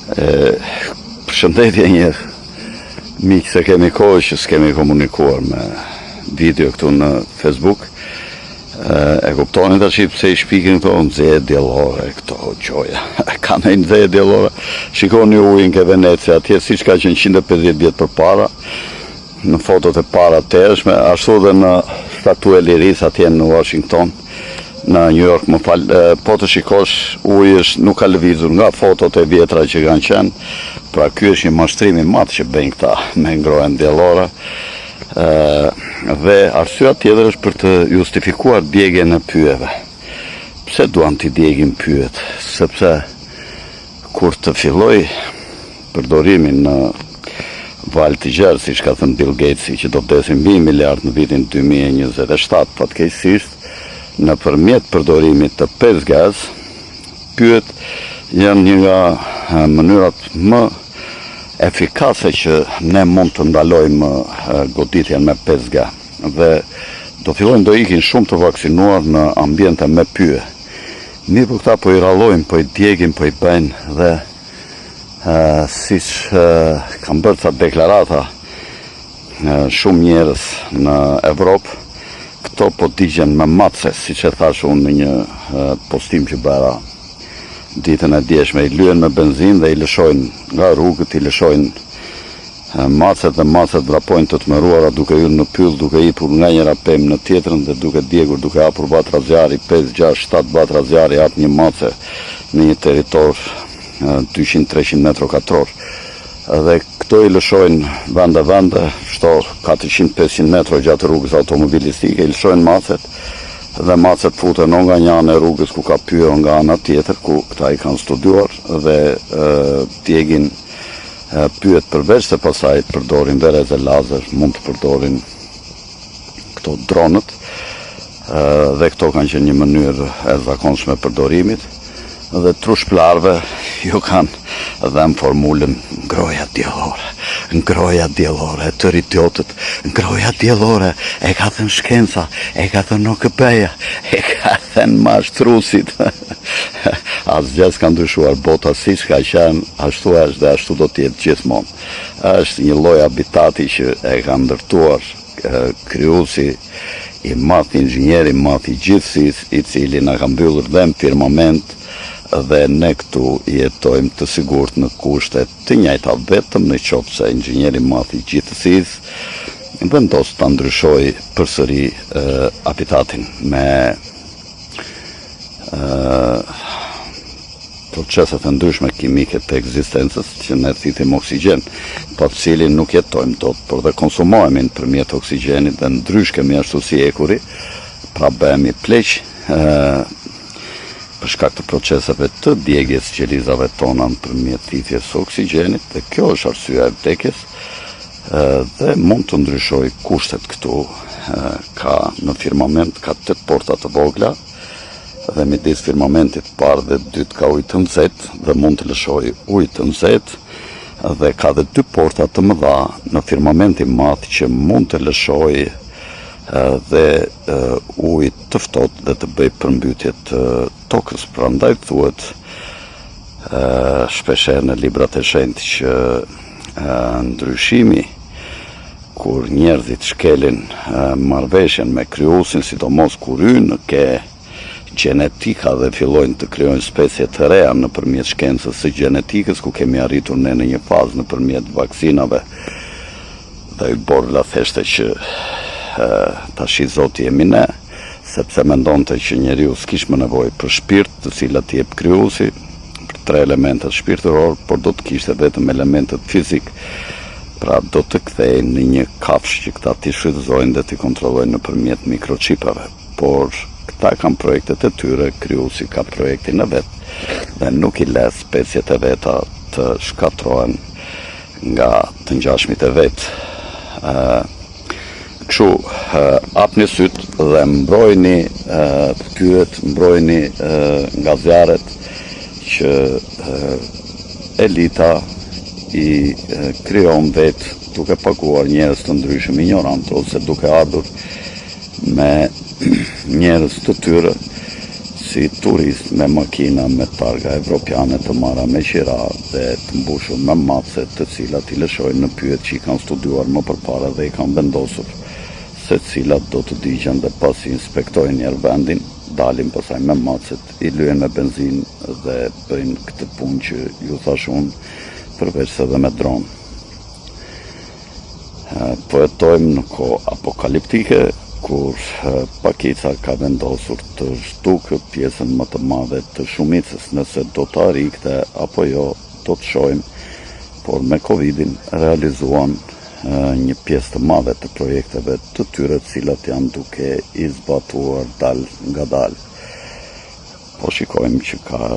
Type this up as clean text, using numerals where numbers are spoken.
Përshëndetje një mikë se kemi kohë që s'kemi komunikuar me video këtu në Facebook. E kuptoni tash pse I shpikin këto nxehje diellore këto gjoja. Ka në nxehje diellore. Shikoni ujin ke Venecia atje siç ka qenë 150 vjet përpara. Në fotot e para tërshme, ashtu dhe në Statuë e Lirisë atje në Washington, në New York, më fal, po të shikosh uji nuk ka lëvizur nga fotot e vjetra që kanë qenë. Pra ky është një mashtrim I madh që bëjnë këta me ngrohen diellore. Dhe arsyeja tjetër është për të justifikuar djegjen e pyjeve. Pse duan t'i djegin pyjet? Sepse kur të filloi përdorimin në valë të gjerë, siç ka thënë Bill Gates, që do vdesin mbi 1 miliard në vitin 2027, fatkeqësisht, nëpërmjet përdorimit të 5G, pyjet janë një nga mënyrat më efikase që ne mund të ndalojmë goditjen me 5G. Dhe do fillojnë do ikin shumë të vaksinuar në ambiente me pyje. Mirë për këta po I rallojnë, po I djegin, po I bëjnë dhe siç kanë bërë ca deklarata shumë njerëz në Evropë, këto po digjen me matse, siç e thash unë në një postim që bëra ditën e djeshme, I lyen me benzinë dhe I lëshojnë nga rrugët, I lëshojnë macet dhe macet vrapojnë të tmeruara duke hyrë në pyll, duke ipur nga njëra pemë në tjetrën dhe duke djegur, duke hapur batra zjarri, 5, 6, 7 batra zjarri hap një mace në një territor 200-300 metro katror. Dhe këto I lëshojnë vende, shto 400-500 metro gjatë rrugës automobilistike, I lëshojnë macet, dhe macet futen nga një anë e rrugës ku ka pyje nga ana tjetër ku këta I kanë studiuar dhe djegin pyjet përveç se pasaj përdorin verez e lazer, mund të përdorin këto dronët dhe këto kanë qenë një mënyrë e zakonshme përdorimit dhe trushplarve ju kanë dhënë formulën ngroja diellore, të idiotët, ngroja diellore, e ka thënë shkenca, e ka thënë OKB-ja, e ka thënë mashtruesit. Asgjë s'ka ndryshuar, bota siç ka qenë, ashtu është dhe ashtu do të jetë gjithmonë. Është një lloj habitati që e ka ndërtuar krijuesi I madh, inxhinieri I madh I gjithësisë, I cili na ka mbyllur dhe në firmament dhe ne këtu jetojmë të sigurt në kushte të njëjta vetëm në qoftë se inxhinieri I madh I gjithësisë vendos ta ndryshojë përsëri habitatin me proceset e ndryshme kimike të ekzistencës që ne thithim oksigjen, pa të cilin nuk jetojmë dot, por dhe konsumohemi nëpërmjet oksigjenit dhe ndrysh kemi ashtu si ekuri, pra bëhemi pleq për shkak të proceseve të djegjes qelizave tona nëpërmjet thithjes së oksigjenit, dhe kjo është arsyeja e vdekjes dhe mund të ndryshojë kushtet këtu. Ka në firmament ka 8 porta të vogla dhe midis firmamentit parë dhe dytë ka ujë të nxehtë dhe mund të lëshojë ujë të nxehtë dhe ka dhe 2 porta të mëdha në firmamentin madh që mund të lëshojë dhe ujë të ftohtë dhe të bëjë përmbytje të tokës. Prandaj thuhet shpeshherë në librat e shenjtë që ndryshimi kur njerëzit shkelin marrëveshjen me krijuesin, sidomos kur hyn ke gjenetika dhe fillojnë të krijojnë specie të reja nëpërmjet shkencës së gjenetikës, ku kemi arritur ne në një fazë nëpërmjet vaksinave dhe I borla theshte që tash I Zoti jemi ne, sepse mendonte që njeriu s'kish më nevojë për shpirt, të cilat I jep krijuesi, për 3 elementet shpirtëror, por do të kishte vetëm elementet fizik. Pra do të kthehen në një kafshë që këta t'i shfrytëzojnë dhe t'i kontrollojnë nëpërmjet mikrochipave. Por këta kanë projektet e tyre, krijuesi ka projektin e vet dhe nuk I lë speciet e veta të shkatrohen nga të ngjashmit e vet. Kështu hapni syt dhe mbrojni pyet, mbrojni nga zjarret që elita I krijon vet duke paguar njerëz të ndryshëm ignorant ose duke ardhur me njerëz të tyre si turist me makina me targa evropiane të marra me qira dhe të mbushur me mace të cilat i lëshojnë në pyet që i kanë studiuar më përpara dhe i kanë vendosur se cilat do të digjen dhe pas i inspektojnë njerë vendin, dalin pasaj me macet, i lyen me benzin dhe bëjnë këtë punë që ju thash unë, përveç se dhe me dronë. Po jetojmë në kohë apokaliptike, kur Pakica ka vendosur të shtukë pjesën më të madhe të shumicës, nëse do të arikte apo jo, do të shojmë, por me Covidin realizuan një pjesë të madhe të projekteve të tyre cilat janë duke i zbatuar dal nga dal. Po shikojmë që ka